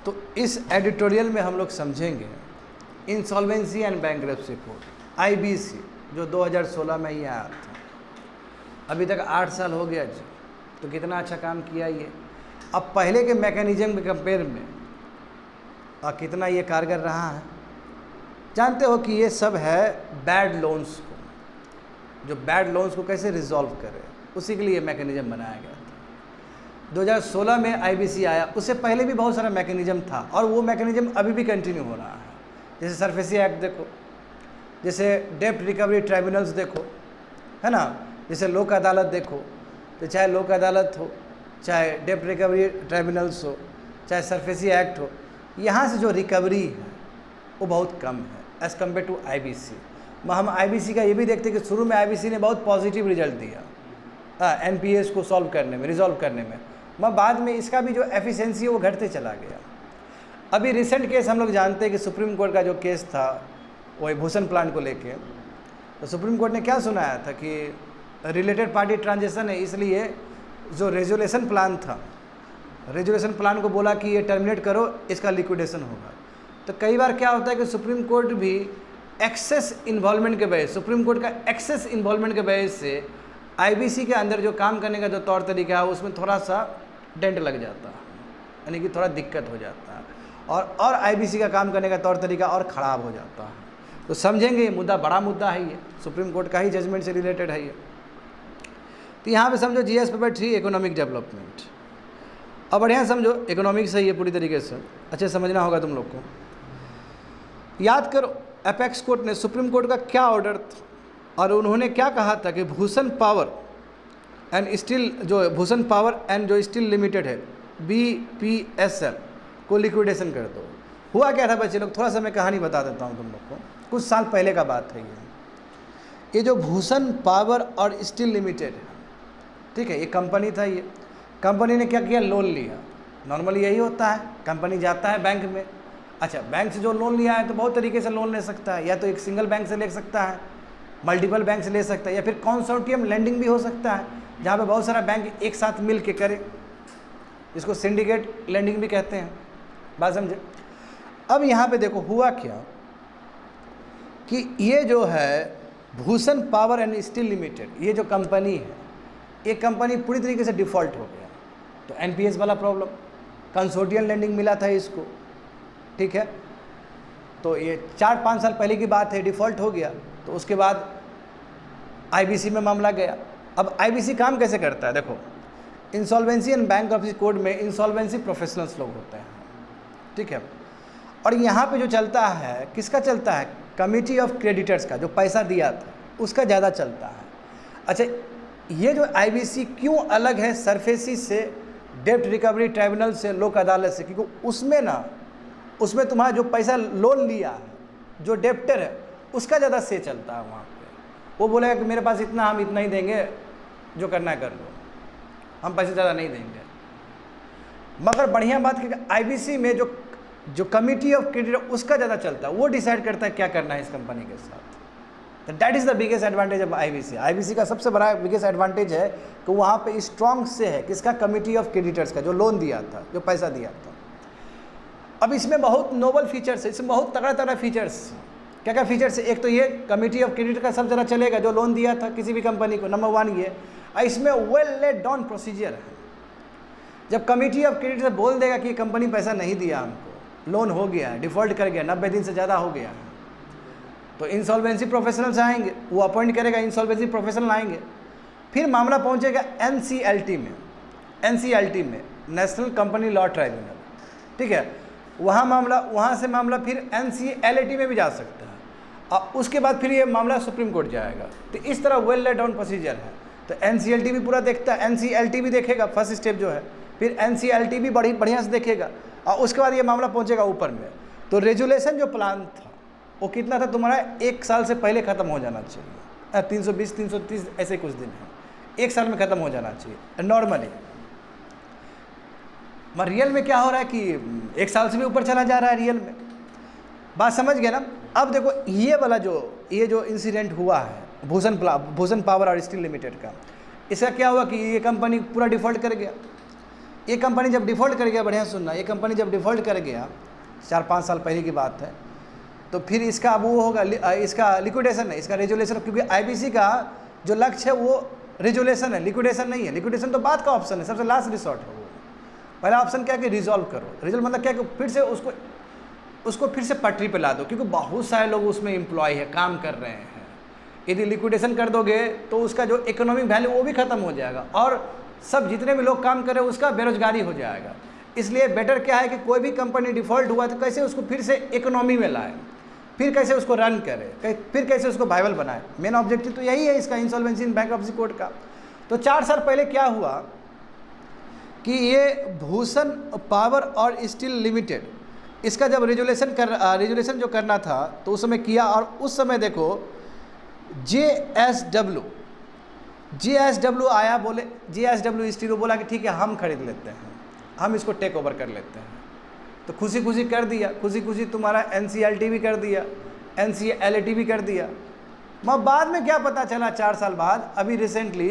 तो इस एडिटोरियल में हम लोग समझेंगे insolvency and bankruptcy code IBC जो 2016 में ही आया था। अभी तक 8 साल हो गया जी, तो कितना अच्छा काम किया ये। अब पहले के मैकेनिज्म के कंपेयर में कितना ये कारगर रहा है। जानते हो कि ये सब है बैड लोन्स को, जो बैड लोन्स को कैसे रिजॉल्व करे, उसी के लिए मैकेनिज्म बनाया गया था। 2016 में IBC आया, उससे पहले भी बहुत सारा मैकेनिज्म था और वो मैकेनिज्म अभी भी कंटिन्यू हो रहा है। जैसे सरफेसी एक्ट देखो, जैसे डेप्ट रिकवरी ट्राइब्यूनल्स देखो, है ना, जैसे लोक अदालत देखो, तो चाहे लोक अदालत हो, चाहे डेप्ट रिकवरी ट्राइब्यूनल्स हो, चाहे सरफेसी एक्ट हो, यहाँ से जो रिकवरी है वो बहुत कम है एज़ कम्पेयर टू IBC। हम IBC का ये भी देखते हैं कि शुरू में IBC ने बहुत पॉजिटिव रिजल्ट दिया NPAs को सॉल्व करने में, रिजॉल्व करने में, मगर बाद में इसका भी जो एफिशिएंसी है वो घटते चला गया। अभी रिसेंट केस हम लोग जानते हैं कि सुप्रीम कोर्ट का जो केस था वो भूषण प्लांट को लेके, तो सुप्रीम कोर्ट ने क्या सुनाया था कि रिलेटेड पार्टी ट्रांजेक्शन है, इसलिए जो रेजुलेशन प्लान था, रेजुलेशन प्लान को बोला कि ये टर्मिनेट करो, इसका लिक्विडेशन होगा। तो कई बार क्या होता है कि सुप्रीम कोर्ट भी एक्सेस इन्वॉल्वमेंट के वजह, सुप्रीम कोर्ट का एक्सेस इन्वॉल्वमेंट के वजह से IBC के अंदर जो काम करने का जो तौर तरीका है उसमें थोड़ा सा डेंट लग जाता है, यानी कि थोड़ा दिक्कत हो जाता है, और IBC का काम करने का तौर तरीका और ख़राब हो जाता है। तो समझेंगे ये मुद्दा बड़ा मुद्दा है, ये सुप्रीम कोर्ट का ही जजमेंट से रिलेटेड है ये। तो यहाँ पे समझो GS पेपर 3 इकोनॉमिक डेवलपमेंट। अब बढ़िया समझो, इकोनॉमिक्स है ये पूरी तरीके से, अच्छे समझना होगा तुम लोग को। याद करो अपेक्स कोर्ट ने, सुप्रीम कोर्ट का क्या ऑर्डर था और उन्होंने क्या कहा था कि भूषण पावर एंड स्टील, जो भूषण पावर एंड जो स्टील लिमिटेड है BPSL को लिक्विडेशन कर दो। हुआ क्या था बच्चे लोग, थोड़ा सा मैं कहानी बता देता हूँ तुम लोग को, कुछ साल पहले का बात है ये जो भूषण पावर और स्टील लिमिटेड है, ठीक है, ये कंपनी था। ये कंपनी ने क्या किया, लोन लिया। नॉर्मली यही होता है, कंपनी जाता है बैंक में, अच्छा बैंक से जो लोन लिया है तो बहुत तरीके से लोन ले सकता है, या तो एक सिंगल बैंक से ले सकता है, मल्टीपल बैंक से ले सकता है, या फिर कंसोर्टियम लेंडिंग भी हो सकता है जहाँ पे बहुत सारा बैंक एक साथ मिल के करे, जिसको सिंडिकेट लेंडिंग भी कहते हैं। बात समझे। अब यहाँ पे देखो हुआ क्या कि ये जो है Bhushan power and steel limited, ये जो कंपनी है, ये कंपनी पूरी तरीके से डिफ़ॉल्ट हो गया। तो NPS वाला प्रॉब्लम, कंसोर्टियम लेंडिंग मिला था इसको, ठीक है, तो ये 4-5 साल पहले की बात है, डिफ़ॉल्ट हो गया। तो उसके बाद IBC में मामला गया। अब IBC काम कैसे करता है, देखो इंसॉल्वेंसी एंड बैंकरप्सी कोड में इंसॉल्वेंसी प्रोफेशनल्स लोग होते हैं, ठीक है, और यहाँ पे जो चलता है किसका चलता है, कमिटी ऑफ क्रेडिटर्स का, जो पैसा दिया था उसका ज़्यादा चलता है। अच्छा, ये जो IBC क्यों अलग है सरफेसी से, डेप्ट रिकवरी ट्राइब्यूनल से, लोक अदालत से, क्योंकि उसमें तुम्हारा जो पैसा लोन लिया है, जो डेप्टर है, उसका ज़्यादा से चलता है वहाँ पे। वो बोलेगा कि मेरे पास इतना, हम इतना ही देंगे, जो करना है कर लो, हम पैसे ज़्यादा नहीं देंगे। मगर बढ़िया बात कि IBC में जो कमिटी ऑफ क्रेडिटर उसका ज़्यादा चलता है, वो डिसाइड करता है क्या करना है इस कंपनी के साथ। तो that is the biggest advantage of IBC का सबसे बड़ा बिगेस्ट एडवांटेज है कि वहाँ पे स्ट्रॉन्ग से है किसका, कमिटी ऑफ क्रेडिटर्स का, जो लोन दिया था, जो पैसा दिया था। अब इसमें बहुत नोबल फीचर्स है, इसमें बहुत तगड़ा फीचर्स। क्या क्या फीचर्स है, एक तो ये कमिटी ऑफ क्रेडिटर का सब ज़रा चलेगा, जो लोन दिया था किसी भी कंपनी को, नंबर 1 ये। इसमें वेल लेड डाउन प्रोसीजर है। जब कमिटी ऑफ क्रेडिटर बोल देगा कि कंपनी पैसा नहीं दिया हमको, लोन हो गया, डिफ़ॉल्ट कर गया, 90 दिन से ज़्यादा हो गया, तो इंसॉल्वेंसी प्रोफेशनल्स आएंगे, वो अपॉइंट करेगा, इंसॉल्वेंसी प्रोफेशनल आएंगे, फिर मामला पहुंचेगा NCLT में, नेशनल कंपनी लॉ ट्राइब्यूनल, ठीक है, वहाँ से मामला फिर NCLAT में भी जा सकता है, और उसके बाद फिर ये मामला सुप्रीम कोर्ट जाएगा। तो इस तरह वेल लेड डाउन प्रोसीजर है। तो NCLT भी पूरा देखता है, NCLT भी देखेगा फर्स्ट स्टेप जो है, फिर NCLT भी बढ़िया से देखेगा, और उसके बाद ये मामला पहुंचेगा ऊपर में। तो रेजुलेशन जो प्लान था वो कितना था तुम्हारा, 1 साल से पहले ख़त्म हो जाना चाहिए, 320 330 ऐसे कुछ दिन है, 1 साल में ख़त्म हो जाना चाहिए नॉर्मली। मगर रियल में क्या हो रहा है कि 1 साल से भी ऊपर चला जा रहा है रियल में। बात समझ गया ना। अब देखो ये वाला ये जो इंसिडेंट हुआ है भूषण पावर और स्टील लिमिटेड का, इसका क्या हुआ कि ये कंपनी पूरा डिफ़ॉल्ट कर गया। ये कंपनी जब डिफ़ॉल्ट कर गया, बढ़िया सुनना, ये कंपनी जब डिफ़ॉल्ट कर गया 4-5 साल पहले की बात है, तो फिर इसका अब वो होगा, इसका लिक्विडेशन है, इसका रेजुलेशन, क्योंकि आईबीसी का जो लक्ष्य है वो रेजुलेशन है, लिक्विडेशन नहीं है। लिक्विडेशन तो बाद का ऑप्शन है, सबसे लास्ट रिसोर्ट है वो। पहला ऑप्शन क्या है कि रिजॉल्व करो। रिजॉल्व मतलब क्या है कि फिर से उसको फिर से पटरी पे ला दो, क्योंकि बहुत सारे लोग उसमें एम्प्लॉय है, काम कर रहे हैं। यदि लिक्विडेशन कर दोगे तो उसका जो इकोनॉमिक वैल्यू वो भी खत्म हो जाएगा, और सब जितने भी लोग काम कर रहे हैं उसका बेरोजगारी हो जाएगा। इसलिए बेटर क्या है कि कोई भी कंपनी डिफ़ॉल्ट हुआ तो कैसे उसको फिर से इकोनॉमी में लाए, फिर कैसे उसको रन करे, फिर कैसे उसको वाइबल बनाए। मेन ऑब्जेक्टिव तो यही है इसका, इंसॉल्वेंसी इन बैंक्रप्सी कोड का। तो 4 साल पहले क्या हुआ कि ये भूषण पावर और स्टील लिमिटेड, इसका जब रेजुलेशन जो करना था तो उस समय किया, और उस समय देखो JSW आया, बोले JSW स्टील बोला कि ठीक है हम खरीद लेते हैं, हम इसको टेक ओवर कर लेते हैं। तो खुशी खुशी कर दिया, खुशी खुशी तुम्हारा NCLT भी कर दिया, NCLAT भी कर दिया। मगर बाद में क्या पता चला 4 साल बाद, अभी रिसेंटली,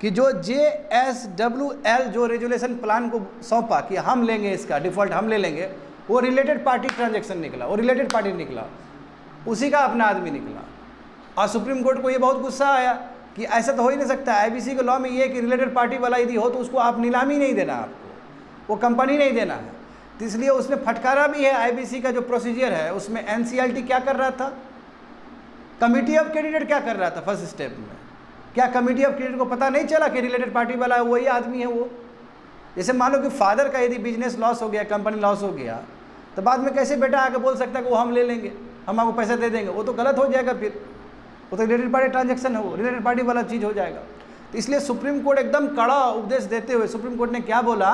कि जो JSWL जो रेजुलेशन प्लान को सौंपा कि हम लेंगे इसका डिफ़ॉल्ट, हम ले लेंगे, वो रिलेटेड पार्टी ट्रांजैक्शन निकला, वो रिलेटेड पार्टी निकला, उसी का अपना आदमी निकला। और सुप्रीम कोर्ट को ये बहुत गुस्सा आया कि ऐसा तो हो ही नहीं सकता। आईबीसी के लॉ में ये है कि रिलेटेड पार्टी वाला यदि हो तो उसको आप नीलामी नहीं देना, आपको वो कंपनी नहीं देना है। तो इसलिए उसने फटकारा भी है। आईबीसी का जो प्रोसीजर है उसमें NCLT क्या कर रहा था, कमिटी ऑफ क्रेडिटर क्या कर रहा था फर्स्ट स्टेप में। क्या कमिटी ऑफ क्रेडिटर को पता नहीं चला कि रिलेटेड पार्टी वाला वही आदमी है वो? जैसे मान लो कि फादर का यदि बिजनेस लॉस हो गया, कंपनी लॉस हो गया, तो बाद में कैसे बेटा आके बोल सकता है कि वो हम ले लेंगे, हम आपको पैसा दे देंगे? वो तो गलत हो जाएगा, फिर वो तो रिलेटेड पार्टी ट्रांजैक्शन है, वो रिलेटेड पार्टी वाला चीज़ हो जाएगा। तो इसलिए सुप्रीम कोर्ट एकदम कड़ा उपदेश देते हुए सुप्रीम कोर्ट ने क्या बोला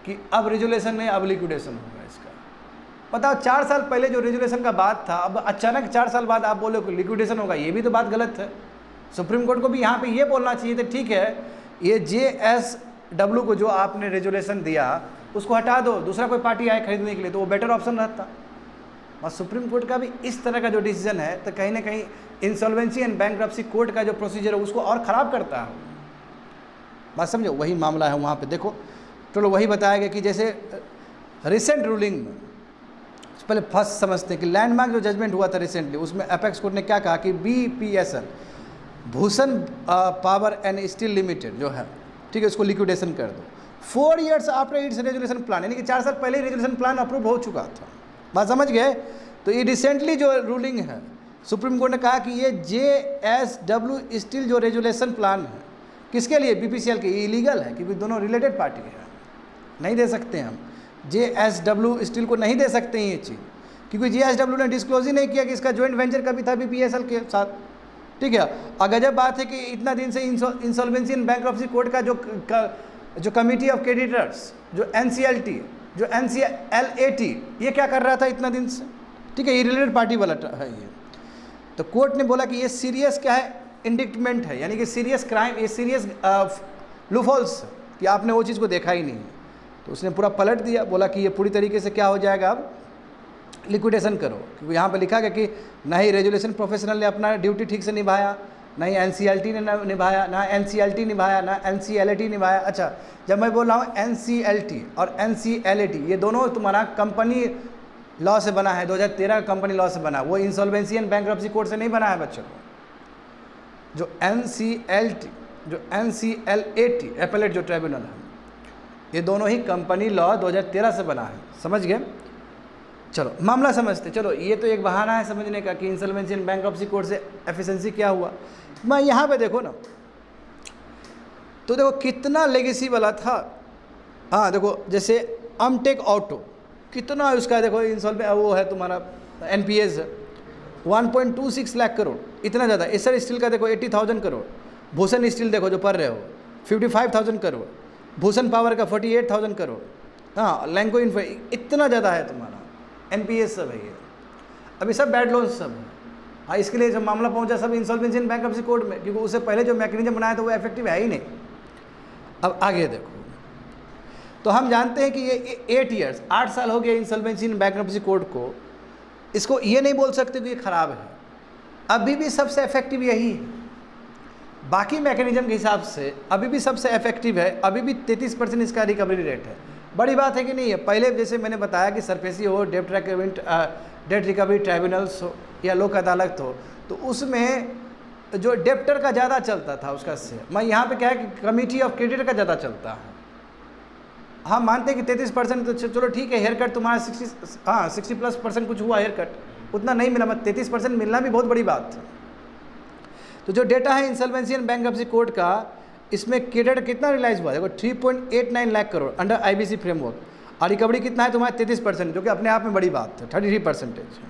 कि अब रेजुलेशन नहीं, अब लिक्विडेशन होगा इसका। बताओ 4 साल पहले जो रेजुलेशन का बात था, अब अचानक 4 साल बाद आप बोलो कि लिक्विडेशन होगा, ये भी तो बात गलत है। सुप्रीम कोर्ट को भी यहाँ पे ये बोलना चाहिए था ठीक है, ये JSW को जो आपने रेजुलेशन दिया उसको हटा दो, दूसरा कोई पार्टी आए खरीदने के लिए, तो वो बेटर ऑप्शन रहता। और सुप्रीम कोर्ट का भी इस तरह का जो डिसीजन है तो कहीं ना कहीं इंसॉल्वेंसी एंड बैंक्रप्सी कोर्ट का जो प्रोसीजर है उसको और ख़राब करता है। बात समझो, वही मामला है वहाँ पे। देखो चलो वही बताया गया कि जैसे रिसेंट रूलिंग में, पहले फर्स्ट समझते हैं कि लैंडमार्क जो जजमेंट हुआ था रिसेंटली, उसमें अपेक्स कोर्ट ने क्या कहा कि BPSL Bhushan power and steel limited जो है, ठीक है, उसको लिक्विडेशन कर दो 4 years after it's resolution plan, यानी कि 4 साल पहले ही रेजुलेशन प्लान अप्रूव हो चुका था। बात समझ गए? तो ये रिसेंटली जो रूलिंग है, सुप्रीम कोर्ट ने कहा कि ये JSW स्टील जो रेजुलेशन प्लान है किसके लिए, BPCL के, ये इलीगल है क्योंकि दोनों रिलेटेड पार्टी है, नहीं दे सकते हम। JSW स्टील को नहीं दे सकते हैं ये चीज़, क्योंकि JSW ने डिस्क्लोज ही नहीं किया कि इसका जॉइंट वेंचर कभी था BPSL के साथ, ठीक है। और गजब बात है कि इतना दिन से इंसॉल्वेंसी एंड बैंक्रप्सी कोर्ट का जो कमिटी ऑफ क्रेडिटर्स, जो NCLT, जो NCLAT, ये क्या कर रहा था इतना दिन से, ठीक है, ये रिलेटेड पार्टी वाला है ये। तो कोर्ट ने बोला कि ये सीरियस क्या है, इंडिक्टमेंट है, यानी कि सीरियस क्राइम, ये सीरियस लूफॉल्स कि आपने वो चीज़ को देखा ही नहीं। तो उसने पूरा पलट दिया, बोला कि ये पूरी तरीके से क्या हो जाएगा, अब लिक्विडेशन करो, क्योंकि यहाँ पे लिखा गया कि ना ही रेजुलेशन प्रोफेशनल ने अपना ड्यूटी ठीक से निभाया, ना ही NCLT ने निभाया, ना NCLT निभाया, ना NCLAT निभाया। अच्छा, जब मैं बोल रहा हूँ NCLT और NCLAT, ये दोनों तुम्हारा कंपनी लॉ से बना है, 2013 का कंपनी लॉ से बना, वो इंसॉल्वेंसी एंड बैंक्रप्सी कोड से नहीं बना है बच्चों। जो NCLT, जो NCLAT एपेलेट जो ट्राइब्यूनल है, ये दोनों ही कंपनी लॉ 2013 से बना है, समझ गए? चलो मामला समझते। चलो ये तो एक बहाना है समझने का कि इंसॉल्वेंसी एंड बैंक्रप्सी कोड से एफिशिएंसी क्या हुआ। मैं यहाँ पे देखो ना, तो देखो कितना लेगेसी वाला था। हाँ देखो, जैसे अमटेक ऑटो, कितना उसका देखो इंसॉल्व वो है तुम्हारा NPS है 1.26 लाख करोड़, इतना ज़्यादा। एसर स्टील का देखो 80,000 करोड़, भूषण स्टील देखो जो पढ़ रहे हो 55,000 करोड़, भूषण पावर का 48,000 करोड़, हाँ लैंको इन्फो, इतना ज़्यादा है तुम्हारा NPS सब है ये। अभी सब बैड लोन्स सब है। हाँ, इसके लिए जब मामला पहुंचा सब इंसॉल्वेंसी एंड बैंक्रप्सी कोड में, क्योंकि उससे पहले जो मैकेनिज्म बनाया था वो इफेक्टिव है ही नहीं। अब आगे देखो, तो हम जानते हैं कि ये 8 years 8 साल हो गए इंसॉल्वेंसी एंड बैंक्रप्सी कोड को। इसको ये नहीं बोल सकते कि ये ख़राब है, अभी भी सबसे इफेक्टिव यही है। बाकी मैकेनिज्म के हिसाब से अभी भी सबसे इफेक्टिव है, अभी भी 33% इसका रिकवरी रेट है। बड़ी बात है कि नहीं है? पहले जैसे मैंने बताया कि सरफेसी हो, डेट रिकवरी ट्राइब्यूनल्स हो या लोक अदालत हो, तो उसमें जो डेप्टर का ज़्यादा चलता था उसका से, मैं यहाँ पे क्या है कि कमिटी ऑफ क्रेडिटर का ज़्यादा चलता है। हम मानते हैं कि 33% तो चलो ठीक है, हेयर कट तुम्हारा 60+ % कुछ हुआ हेयर कट, उतना नहीं मिला, मत 33% मिलना भी बहुत बड़ी बात है। तो जो डेटा है इंसॉल्वेंसी एंड बैंक्रप्सी कोड का, इसमें क्रेडिट कितना रियलाइज हुआ? देखो 3.89 lakh crore under IBC framework, और रिकवरी कितना है तुम्हारा 33%, जो कि अपने आप में बड़ी बात है, 33%।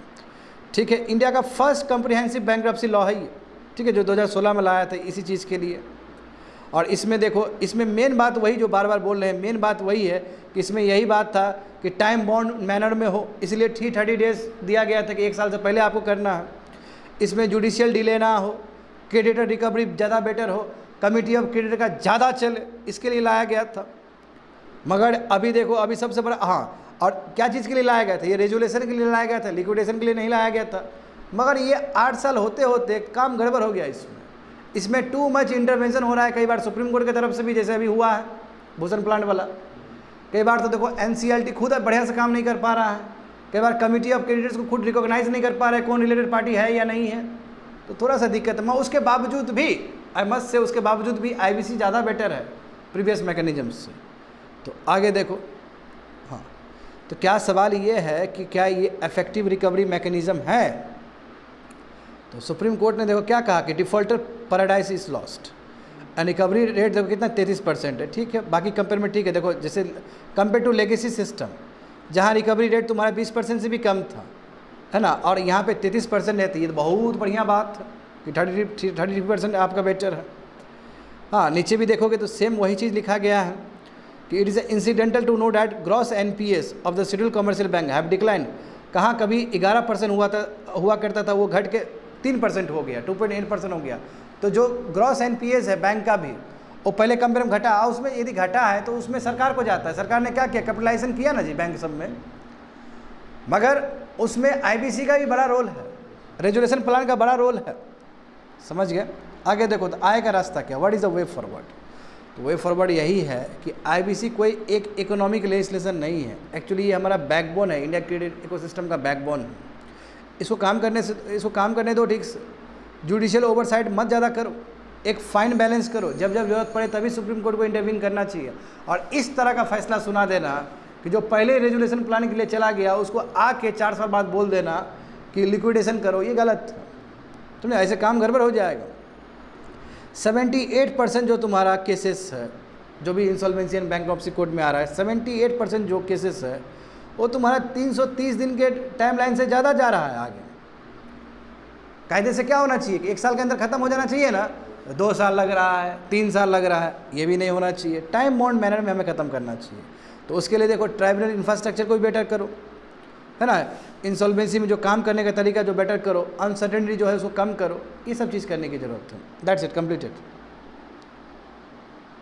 ठीक है, इंडिया का फर्स्ट कॉम्प्रिहेंसिव बैंक्रप्सी लॉ है ये, ठीक है, जो 2016 में लाया था इसी चीज़ के लिए। और इसमें देखो, इसमें मेन बात वही जो बार बार बोल रहे हैं, मेन बात वही है कि इसमें यही बात था कि टाइम बाउंड मैनर में हो, इसलिए 30 डेज दिया गया था कि 1 साल से पहले आपको करना है। इसमें जुडिशियल डिले ना हो, क्रेडिटर रिकवरी ज़्यादा बेटर हो, कमिटी ऑफ क्रेडिटर का ज़्यादा चले, इसके लिए लाया गया था। मगर अभी देखो, अभी सबसे बड़ा, हाँ, और क्या चीज़ के लिए लाया गया था? ये रेजुलेशन के लिए लाया गया था, लिक्विडेशन के लिए नहीं लाया गया था। मगर ये 8 साल होते होते काम गड़बड़ हो गया इसमें टू मच इंटरवेंशन हो रहा है, कई बार सुप्रीम कोर्ट की तरफ से भी, जैसे अभी हुआ है भूषण प्लांट वाला। कई बार तो देखो एनसीएलटी खुद बढ़िया से काम नहीं कर पा रहा है, कई बार कमिटी ऑफ क्रेडिटर्स को खुद रिकॉग्नाइज नहीं कर पा रहे कौन रिलेटेड पार्टी है या नहीं है, तो थोड़ा सा दिक्कत है। मैं उसके बावजूद भी, आई मस्ट से, उसके बावजूद भी आईबीसी ज़्यादा बेटर है प्रीवियस मैकेनिज्म से। तो आगे देखो, हाँ, तो क्या सवाल ये है कि क्या ये इफेक्टिव रिकवरी मैकेनिज्म है? तो सुप्रीम कोर्ट ने देखो क्या कहा कि defaulter paradise is lost, and recovery rate देखो कितना 33% है। ठीक है, बाकी कंपेयर में ठीक है। देखो जैसे कंपेयर टू लेगेसी सिस्टम, जहाँ रिकवरी रेट तुम्हारा 20% से भी कम था, है ना, और यहाँ पे 33% रहती है, तो बहुत बढ़िया बात है कि 33% आपका बेटर है। हाँ, नीचे भी देखोगे तो सेम वही चीज़ लिखा गया है कि it is incidental to know that gross NPS of the scheduled commercial bank have decline. कहाँ कभी 11% हुआ करता था, वो घट के 3% हो गया, 2.8% हो गया। तो जो ग्रॉस एनपीएस है बैंक का भी, वो पहले कंपेयर में घटा, उसमें यदि घटा है तो उसमें सरकार को जाता है। सरकार ने क्या किया? कैपिटलाइजेशन किया ना जी बैंक सब में, मगर उसमें आईबीसी का भी बड़ा रोल है, रेजुलेशन प्लान का बड़ा रोल है। समझ गए? आगे देखो तो आय का रास्ता क्या, what is the way forward? तो वे फॉरवर्ड यही है कि आईबीसी कोई एक इकोनॉमिक लेजिस्लेशन नहीं है, एक्चुअली ये हमारा बैकबोन है, इंडिया क्रेडिट इकोसिस्टम का बैकबोन है। इसको काम करने दो ठीक से, जुडिशियल ओवरसाइट मत ज़्यादा करो, एक फाइन बैलेंस करो, जब जब जरूरत पड़े तभी सुप्रीम कोर्ट को इंटरवीन करना चाहिए। और इस तरह का फैसला सुना देना कि जो पहले रेजुलेशन प्लान के लिए चला गया उसको आके 4 साल बाद बोल देना कि लिक्विडेशन करो, ये गलत है। तुमने ऐसे काम गड़बड़ हो जाएगा। 78% जो तुम्हारा केसेस है, जो भी इंसॉल्वेंसी एंड बैंक्रप्सी कोड में आ रहा है, 78% जो केसेस है वो तुम्हारा 330 दिन के टाइम लाइन से ज़्यादा जा रहा है आगे। कायदे से क्या होना चाहिए कि 1 साल के अंदर ख़त्म हो जाना चाहिए ना, 2 साल लग रहा है, 3 साल लग रहा है, ये भी नहीं होना चाहिए। टाइम बाउंड मैनर में हमें ख़त्म करना चाहिए। तो उसके लिए देखो ट्राइब्यूनल इंफ्रास्ट्रक्चर को भी बेटर करो, है ना, इंसॉल्वेंसी में जो काम करने का तरीका जो बेटर करो, अनसर्टेनिटी जो है उसको कम करो, ये सब चीज़ करने की ज़रूरत है। That's it, completed.